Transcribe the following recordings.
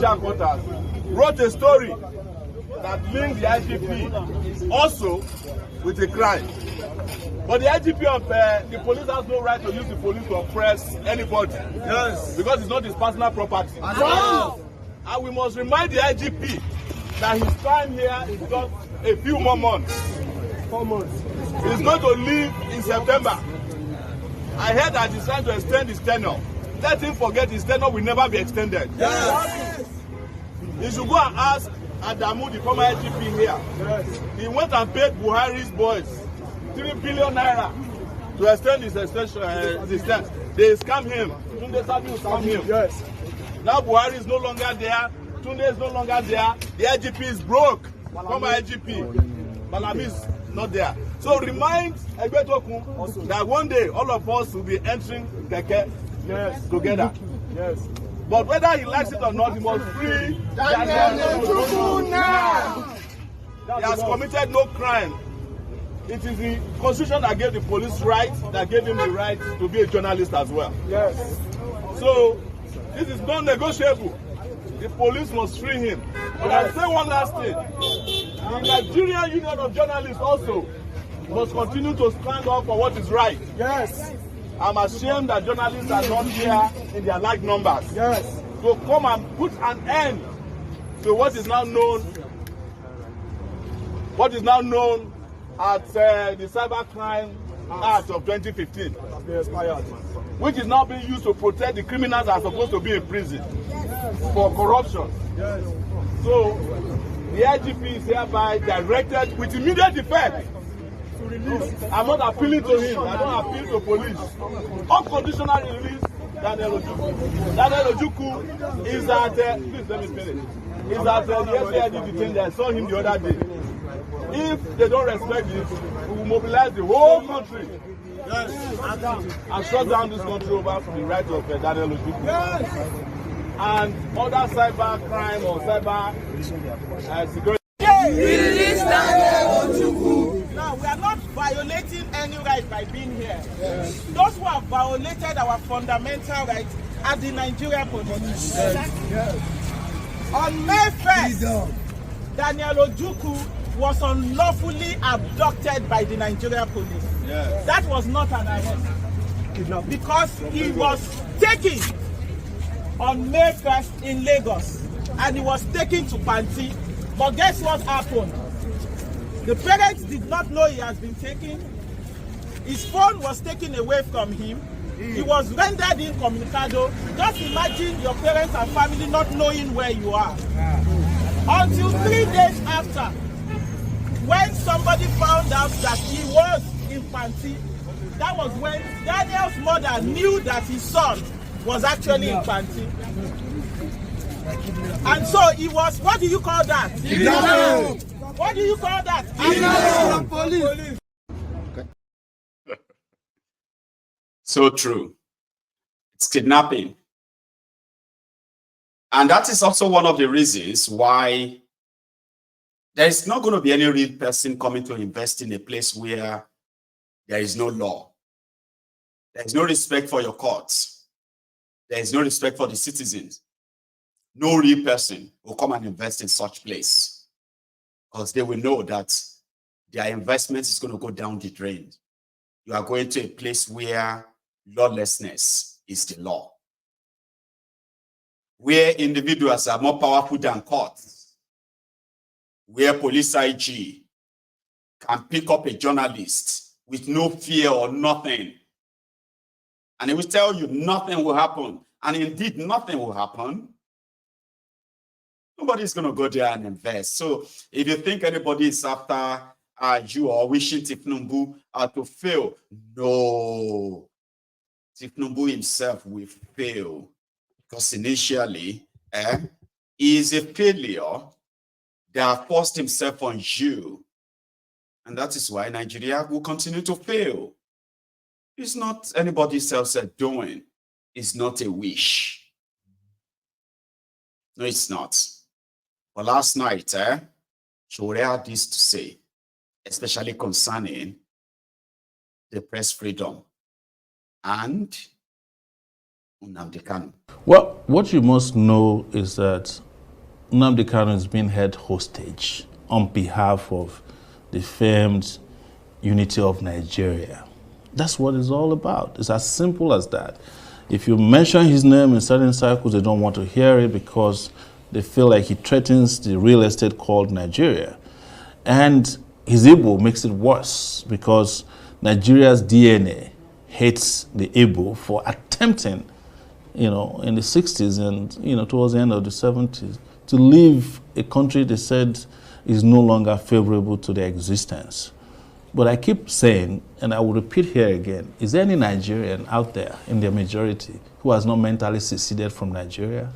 Quarters wrote a story that linked the IGP also with a crime. But the IGP of the police has no right to use the police to oppress anybody. Yes. Because it's not his personal property. And we must remind the IGP that his time here is just a few more months. 4 months. He's going to leave in September. I heard that he's trying to extend his tenure. Let him forget his tenure will never be extended. Yes. He should go and ask Adamu, the former IGP here. Yes. He went and paid Buhari's boys 3 billion naira to extend his extension. They scam him. Tunde Sabi scam him. Yes. Now Buhari is no longer there. Tunde is no longer there. The IGP is broke. Former IGP. Malami is not there. So remind Egbetokun that one day all of us will be entering Keke together. Yes. But whether he likes it or not, he must free Daniel now. He has committed no crime. It is the constitution that gave the police rights, that gave him the right to be a journalist as well. Yes. So this is non-negotiable. The police must free him. But I'll say one last thing. The Nigerian Union of Journalists also must continue to stand up for what is right. Yes. I'm ashamed that journalists are not here in their like numbers. Yes. To come and put an end to what is now known as the Cybercrime Act of 2015, which is now being used to protect the criminals that are supposed to be in prison for corruption. Yes. So the IGP is hereby directed with immediate effect. I'm not appealing to him. I don't appeal to police. Unconditional release Daniel Ojukwu. Daniel Ojukwu is at please let me finish. Is at the SAID detention. I saw him the other day. If they don't respect this, we will mobilize the whole country. Yes. And shut down this country over for the right of Daniel Ojukwu. Yes. And other cyber crime or cyber security. Release Daniel Ojukwu. Now, we are not violating any right by being here. Yes. Those who have violated our fundamental rights are the Nigerian police. Yes. On May 1st, Daniel Ojukwu was unlawfully abducted by the Nigerian police. Yes. That was not an arrest. Because he was taken on May 1st in Lagos. And he was taken to Panti. But guess what happened? The parents did not know he has been taken. His phone was taken away from him. He was rendered incommunicado. Just imagine your parents and family not knowing where you are. Until 3 days after, when somebody found out that he was in Panti, that was when Daniel's mother knew that his son was actually in Panti. And so he was, what do you call that? What do you call that? Police. So true. It's kidnapping. And that is also one of the reasons why there is not going to be any real person coming to invest in a place where there is no law. There is no respect for your courts. There is no respect for the citizens. No real person will come and invest in such place because they will know that their investment is going to go down the drain. You are going to a place where lawlessness is the law, where individuals are more powerful than courts, where police IG can pick up a journalist with no fear or nothing, and he will tell you nothing will happen, and indeed nothing will happen. Nobody's going to go there and invest. So if you think anybody is after you or wishing Tifnumbu to fail, no. Tifnumbu himself will fail because initially he is a failure that forced himself on you. And that is why Nigeria will continue to fail. It's not anybody else doing. It's not a wish. No, it's not. But last night, Sowore had this to say, especially concerning the press freedom and Nnamdi Kanu? Well, what you must know is that Nnamdi Kanu is being held hostage on behalf of the famed unity of Nigeria. That's what it's all about. It's as simple as that. If you mention his name in certain circles, they don't want to hear it because they feel like he threatens the real estate called Nigeria. And his Igbo makes it worse because Nigeria's DNA hates the Igbo for attempting, in the 60s and, towards the end of the 70s, to leave a country they said is no longer favorable to their existence. But I keep saying, and I will repeat here again, is there any Nigerian out there in their majority who has not mentally seceded from Nigeria?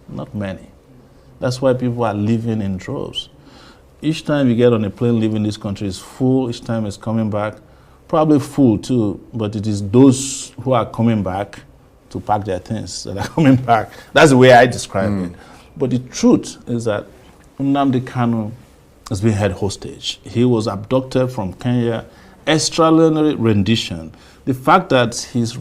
Not many. That's why people are living in droves. Each time you get on a plane leaving this country is full, each time it's coming back, probably full too, but it is those who are coming back to pack their things that are coming back. That's the way I describe it. But the truth is that Nnamdi Kanu has been held hostage. He was abducted from Kenya, extraordinary rendition. The fact that he's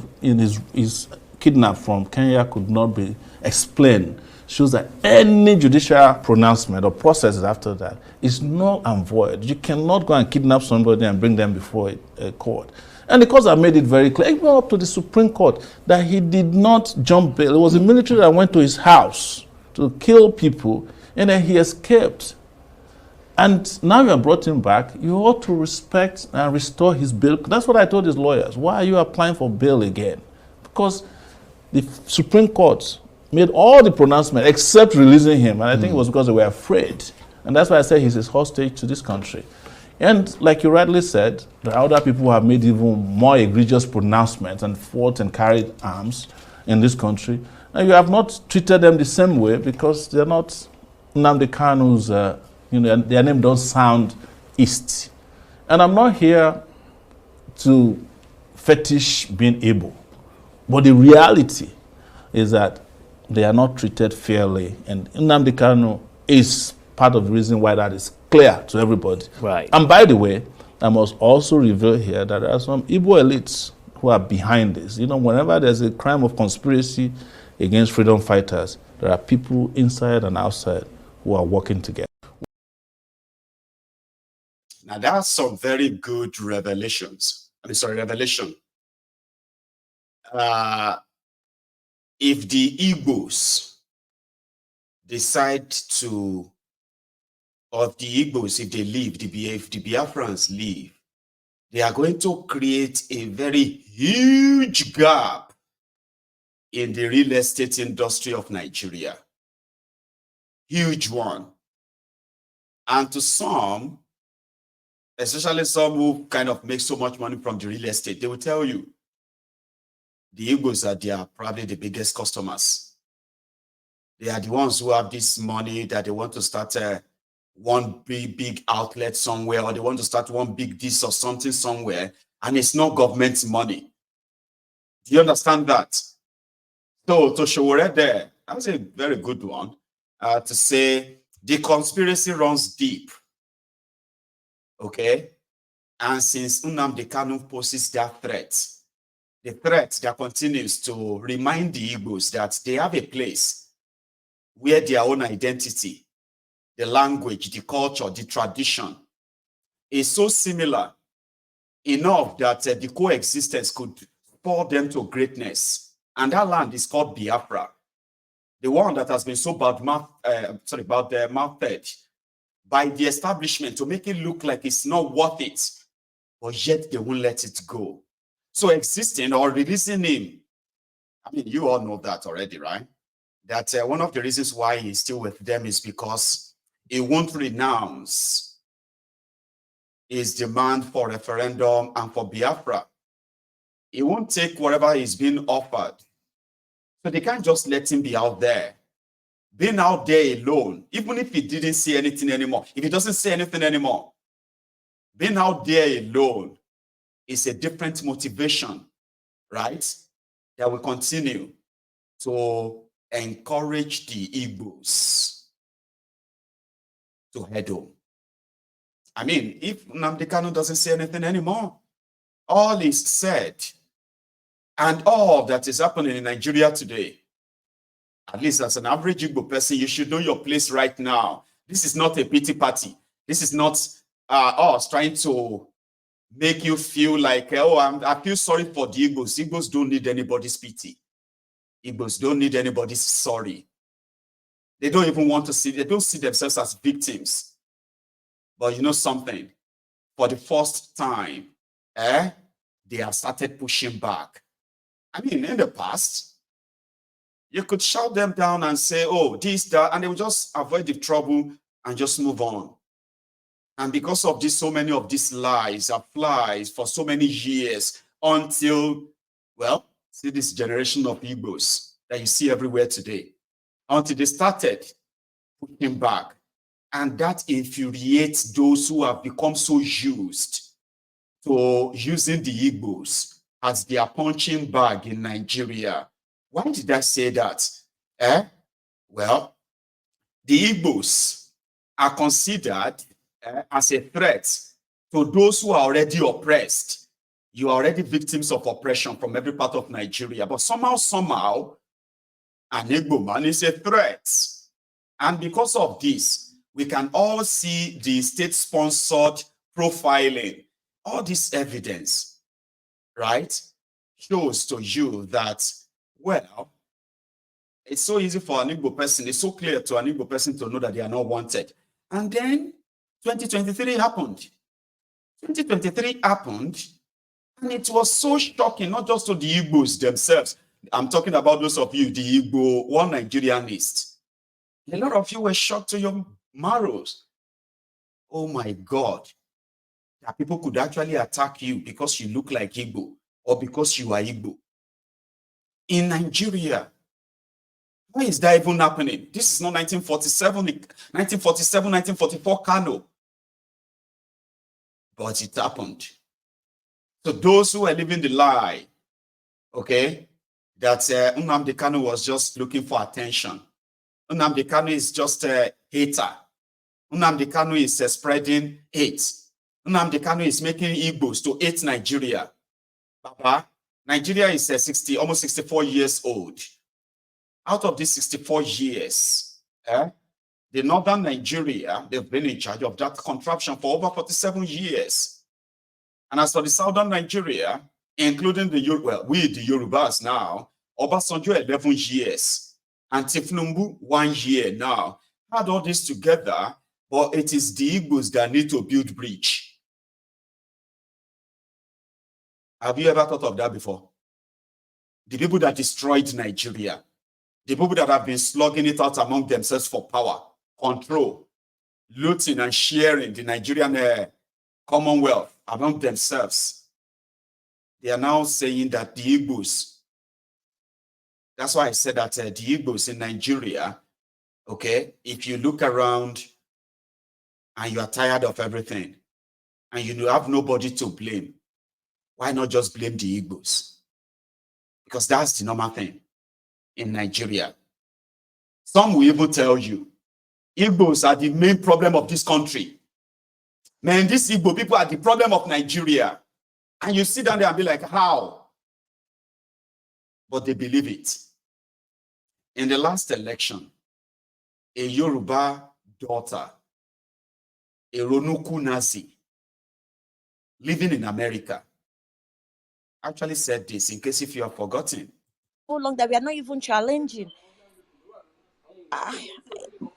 kidnapped from Kenya could not be explained shows that any judicial pronouncement or processes after that is null and void. You cannot go and kidnap somebody and bring them before a court. And the courts have made it very clear, even up to the Supreme Court, that he did not jump bail. It was the military that went to his house to kill people, and then he escaped. And now you have brought him back, you ought to respect and restore his bail. That's what I told his lawyers. Why are you applying for bail again? Because the Supreme Court made all the pronouncements except releasing him. And I think it was because they were afraid. And that's why I say he's a hostage to this country. And like you rightly said, there are other people who have made even more egregious pronouncements and fought and carried arms in this country. And you have not treated them the same way because they're not Nnamdi Kanu's, their name don't sound East. And I'm not here to fetish being able. But the reality is that they are not treated fairly. And Nnamdi Kanu is part of the reason why that is clear to everybody. Right. And by the way, I must also reveal here that there are some Igbo elites who are behind this. Whenever there's a crime of conspiracy against freedom fighters, there are people inside and outside who are working together. Now that's some very good revelation. If the Igbos decide to, or if the Igbos, if they leave, if the Biafrans leave, they are going to create a very huge gap in the real estate industry of Nigeria. Huge one. And to some, especially some who kind of make so much money from the real estate, they will tell you the Igbos are probably the biggest customers. They are the ones who have this money that they want to start one big outlet somewhere, or they want to start one big this or something somewhere, and it's not government money. Do you understand that? So to Sowore there, that's a very good one, to say the conspiracy runs deep. Okay? And since Nnamdi Kanu poses that threat, the threat that continues to remind the Igbos that they have a place where their own identity, the language, the culture, the tradition is so similar enough that the coexistence could spur them to greatness. And that land is called Biafra, the one that has been so mouthed by the establishment to make it look like it's not worth it, but yet they won't let it go. So existing or releasing him, I mean, you all know that already, right? That one of the reasons why he's still with them is because he won't renounce his demand for referendum and for Biafra. He won't take whatever is being offered. So they can't just let him be out there. Being out there alone, even if he didn't say anything anymore, if he doesn't say anything anymore, being out there alone is a different motivation, right? That will continue to encourage the Igbos to head home. I mean, if Nnamdi Kanu doesn't say anything anymore, all is said. And all that is happening in Nigeria today, at least as an average Igbo person, you should know your place right now. This is not a pity party. This is not us trying to make you feel like, oh, I feel sorry for the Igbos. Igbos don't need anybody's pity. Igbos don't need anybody's sorry. They don't even want to see, they don't see themselves as victims. But you know something? For the first time, they have started pushing back. I mean, in the past, you could shout them down and say, oh, this, that, and they will just avoid the trouble and just move on. And because of this, so many of these lies applies for so many years until, well, see this generation of Igbos that you see everywhere today, until they started pushing back. And that infuriates those who have become so used to using the Igbos as their punching bag in Nigeria. Why did I say that? Well, the Igbos are considered as a threat to those who are already oppressed. You are already victims of oppression from every part of Nigeria. But somehow, an Igbo man is a threat. And because of this, we can all see the state-sponsored profiling. All this evidence, right, shows to you that, well, it's so easy for an Igbo person, it's so clear to an Igbo person to know that they are not wanted. And then 2023 happened. 2023 happened, and it was so shocking, not just to the Igbos themselves. I'm talking about those of you, the Igbo, one Nigerianist. A lot of you were shocked to your marrows. Oh my God. That people could actually attack you because you look like Igbo or because you are Igbo. In Nigeria, why is that even happening? This is not 1947, 1944 Kano. But it happened. So those who are living the lie, okay, that Nnamdi Kanu was just looking for attention. Nnamdi Kanu is just a hater. Nnamdi Kanu is spreading hate. Nnamdi Kanu is making Igbos to hate Nigeria. Baba, Nigeria is almost 64 years old. Out of these 64 years, the northern Nigeria, they've been in charge of that contraption for over 47 years. And as for the southern Nigeria, including the Yorubas now, Obasanjo 11 years, and Tifnumbu 1 year now. Add all this together, but it is the Igbos that need to build bridge. Have you ever thought of that before? The people that destroyed Nigeria, the people that have been slugging it out among themselves for power, control, looting and sharing the Nigerian Commonwealth among themselves. They are now saying that the Igbos, that's why I said that the Igbos in Nigeria, okay, if you look around and you are tired of everything and you have nobody to blame, why not just blame the Igbos? Because that's the normal thing in Nigeria. Some will even tell you, Igbos are the main problem of this country. Man, these Igbo people are the problem of Nigeria. And you sit down there and be like, how? But they believe it. In the last election, a Yoruba daughter, a Ronuku Nazi, living in America, actually said this, in case if you have forgotten. So long that we are not even challenging.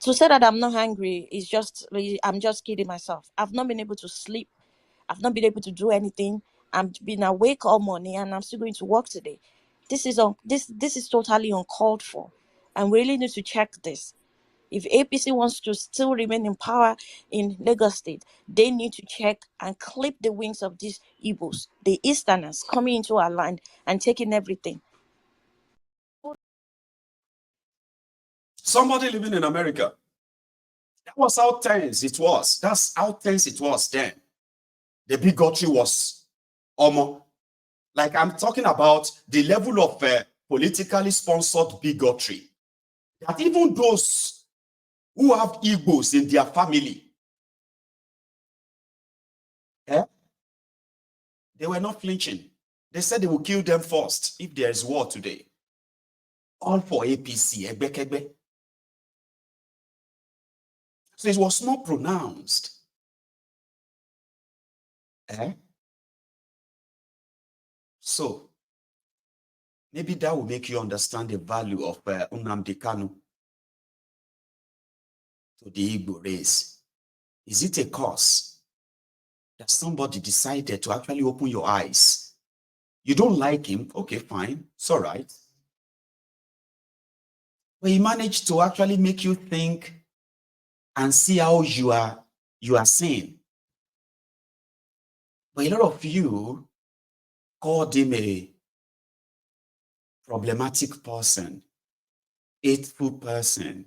To say that I'm not hungry is just, I'm just kidding myself. I've not been able to sleep. I've not been able to do anything. I've been awake all morning and I'm still going to work today. This is totally uncalled for. And we really need to check this. If APC wants to still remain in power in Lagos State, they need to check and clip the wings of these Igbos, the Easterners coming into our land and taking everything. Somebody living in America. That was how tense it was. That's how tense it was then. The bigotry was almost, like I'm talking about the level of politically sponsored bigotry. That even those who have Igbos in their family, they were not flinching. They said they will kill them first if there is war today. All for APC, Egbe Kegbe. So it was not pronounced. So maybe that will make you understand the value of Nnamdi Kanu to the Igbo race. Is it a cause that somebody decided to actually open your eyes? You don't like him, okay, fine, it's all right. But he managed to actually make you think and see how you are seeing. But a lot of you called him a problematic person, hateful person.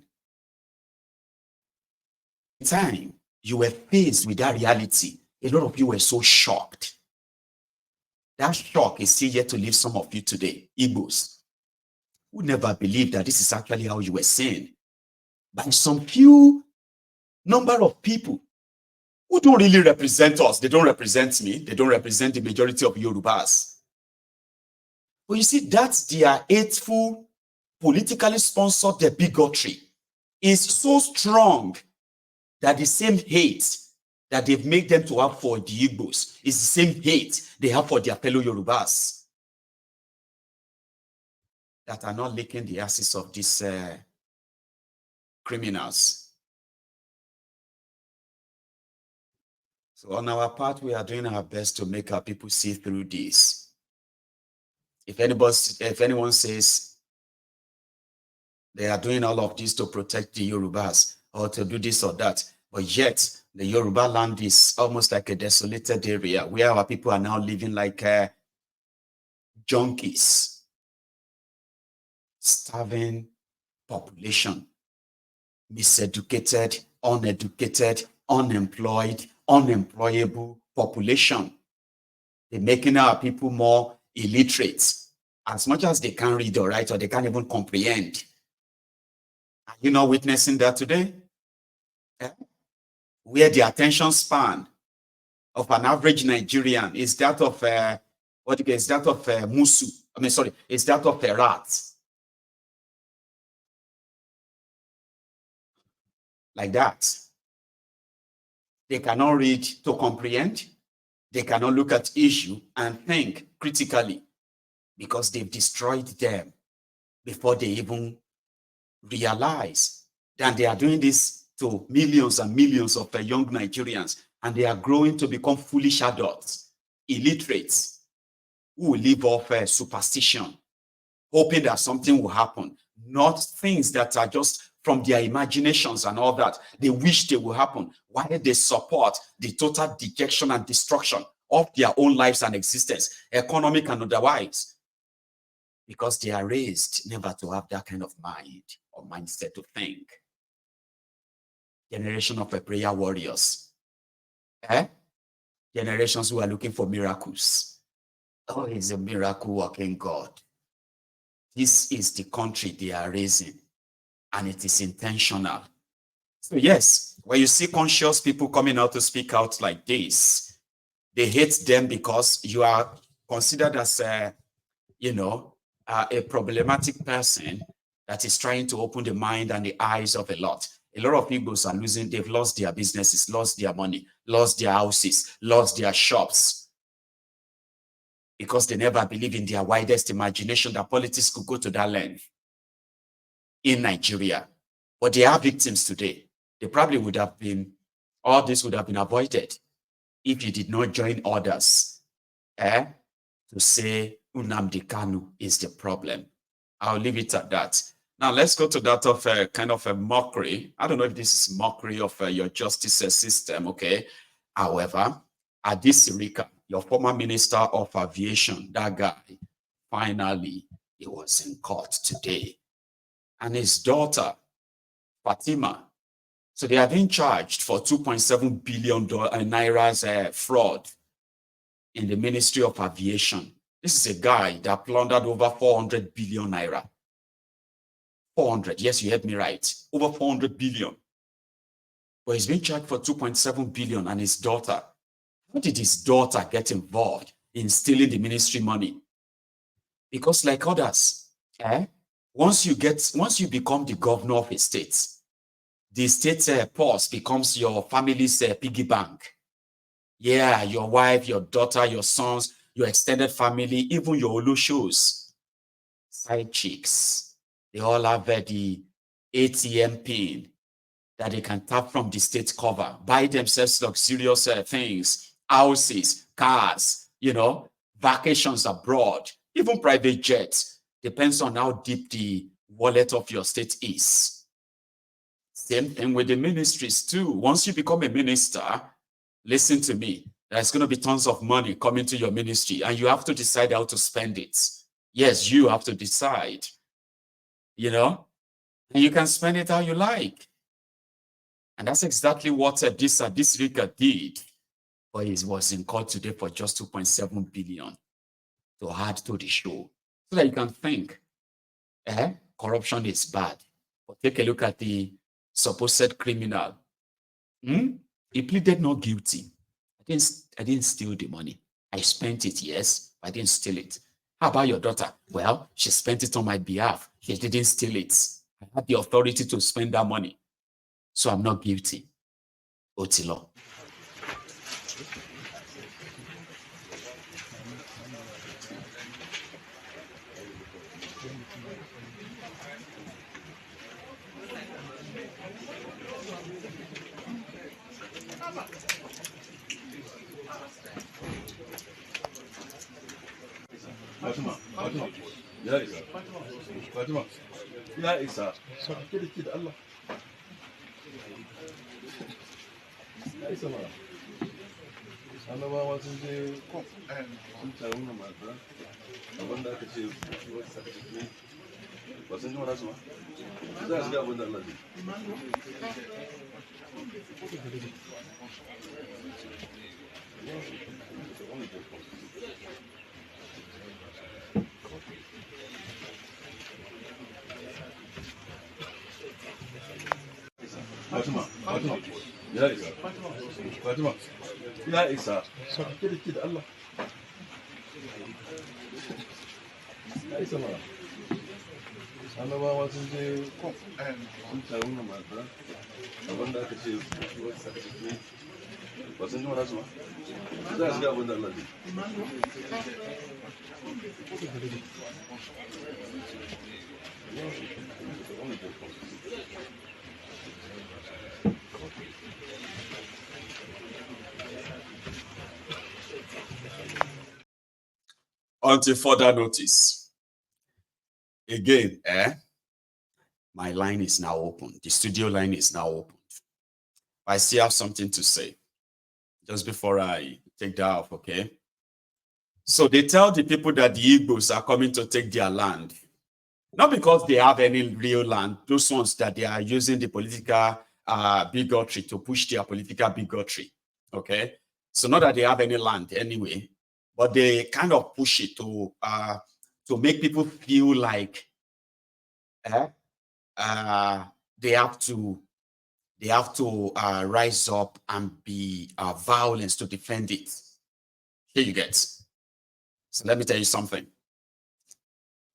The time you were faced with that reality, a lot of you were so shocked. That shock is still yet to leave some of you today, Igbos, who never believed that this is actually how you were seen by some few number of people who don't really represent us. They don't represent me. They don't represent the majority of Yorubas. But you see, that's their hateful, politically sponsored bigotry is so strong that the same hate that they've made them to have for the Igbos is the same hate they have for their fellow Yorubas that are not licking the asses of these criminals. So on our part, we are doing our best to make our people see through this. If anyone says they are doing all of this to protect the Yorubas or to do this or that, but yet the Yoruba land is almost like a desolated area where our people are now living like junkies, starving population, miseducated, uneducated, unemployed, unemployable population. They're making our people more illiterate as much as they can't read or write or they can't even comprehend. Are you not witnessing that today? Where the attention span of an average Nigerian is that of musu. It's that of a rat. Like that. They cannot read to comprehend. They cannot look at issue and think critically because they've destroyed them before they even realize that they are doing this to millions and millions of young Nigerians, and they are growing to become foolish adults, illiterates, who will live off superstition, hoping that something will happen, not things that are just from their imaginations and all that. They wish they will happen, while they support the total dejection and destruction of their own lives and existence, economic and otherwise, because they are raised never to have that kind of mind or mindset to think. Generation of prayer warriors. Generations who are looking for miracles. Oh, he's a miracle working God. This is the country they are raising, and it is intentional. So yes, when you see conscious people coming out to speak out like this, they hate them because you are considered as a problematic person that is trying to open the mind and the eyes of a lot. A lot of Igbos are losing, they've lost their businesses, lost their money, lost their houses, lost their shops, because they never believe in their widest imagination that politics could go to that length in Nigeria. But they are victims today. They probably would have been, all this would have been avoided if you did not join others to say Nnamdi Kanu is the problem. I'll leave it at that. Now let's go to that of kind of a mockery. I don't know if this is mockery of your justice system, okay? However, Adis Rika, your former minister of aviation, that guy, finally, he was in court today. And his daughter, Fatima, so they are being charged for 2.7 billion naira's fraud in the Ministry of Aviation. This is a guy that plundered over 400 billion naira. 400, yes, you heard me right. Over 400 billion. But he's being charged for 2.7 billion, and his daughter. How did his daughter get involved? in stealing the ministry money. Because like others, once you become the governor of a state, the state's purse becomes your family's piggy bank. Yeah, your wife, your daughter, your sons, your extended family, even your Olushos, side chicks, they all have the ATM pin that they can tap from the state cover, buy themselves luxurious things, houses, cars, vacations abroad, even private jets. Depends on how deep the wallet of your state is. Same thing with the ministries too. Once you become a minister, listen to me, there's going to be tons of money coming to your ministry and you have to decide how to spend it. Yes, you have to decide, and you can spend it how you like. And that's exactly what this Rika did. But he was in court today for just 2.7 billion to add to the show. So that you can think, corruption is bad. But take a look at the supposed criminal. He pleaded not guilty. I didn't steal the money. I spent it, yes, but I didn't steal it. How about your daughter? Well, she spent it on my behalf. She didn't steal it. I had the authority to spend that money. So I'm not guilty. Otilo. Fatima. Ya isa. Fatima. Ya isa. Kid Allah. Ya isa mana. Annabawa sun je sun taru na mata abin da aka ce wata saka ciki ba sun ji mana su ba za a shiga abin da Allah Fatima. Ya isa. Fatima. Ya isa. Kid Allah. Ya isa mana. Annabawa sun je sun taru na mata abin da aka ce wata saka ciki ba sun ji mana su ba za a shiga abin da Allah Until further notice. Again, my line is now open. The studio line is now open. I still have something to say just before I take that off, okay? So they tell the people that the Igbos are coming to take their land. Not because they have any real land, those ones that they are using the political bigotry to push their political bigotry, okay? So not that they have any land anyway, but they kind of push it to make people feel like they have to rise up and be violence to defend it. Here you get. So let me tell you something.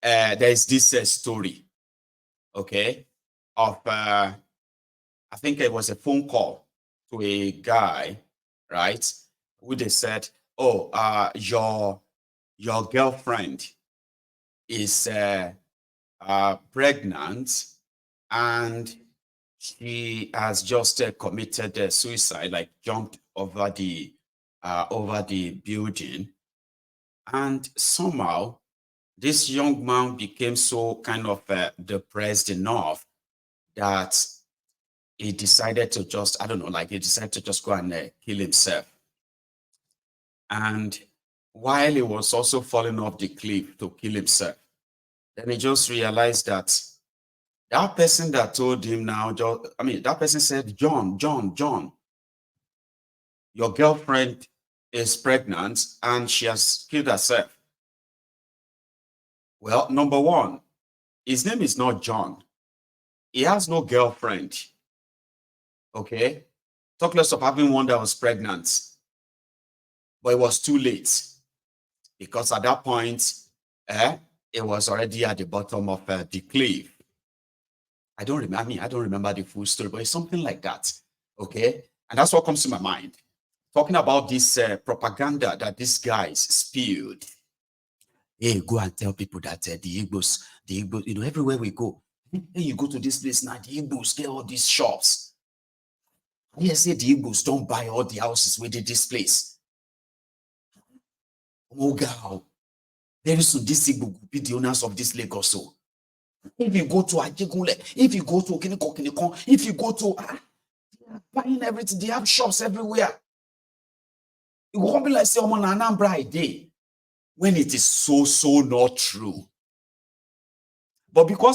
There is this story, okay, of I think it was a phone call to a guy, right, who they said, oh, your girlfriend is pregnant and she has just committed suicide, like jumped over the building, and somehow this young man became so kind of depressed enough that he decided to just, he decided to just go and kill himself. And while he was also falling off the cliff to kill himself, then he just realized that that person that told him that person said, John, your girlfriend is pregnant and she has killed herself. Well, number one, his name is not John. He has no girlfriend. Okay? Talk less of having one that was pregnant. But it was too late. because at that point, it was already at the bottom of the cliff. I don't remember. I mean, I don't remember the full story, but it's something like that. Okay, and that's what comes to my mind. Talking about this propaganda that these guys spewed. Hey, go and tell people that the Igbos, you know, everywhere we go, hey, you go to this place now, the Igbos get all these shops. Yes, the Igbos don't buy all the houses within this place. Oh, God. Very soon, this Igbo will be the owners of this lake also. If you go to Ajegunle, if you go to Kinikon, if you go to buying everything, they have shops everywhere. It won't be like say on Anambra a day when it is so not true. But because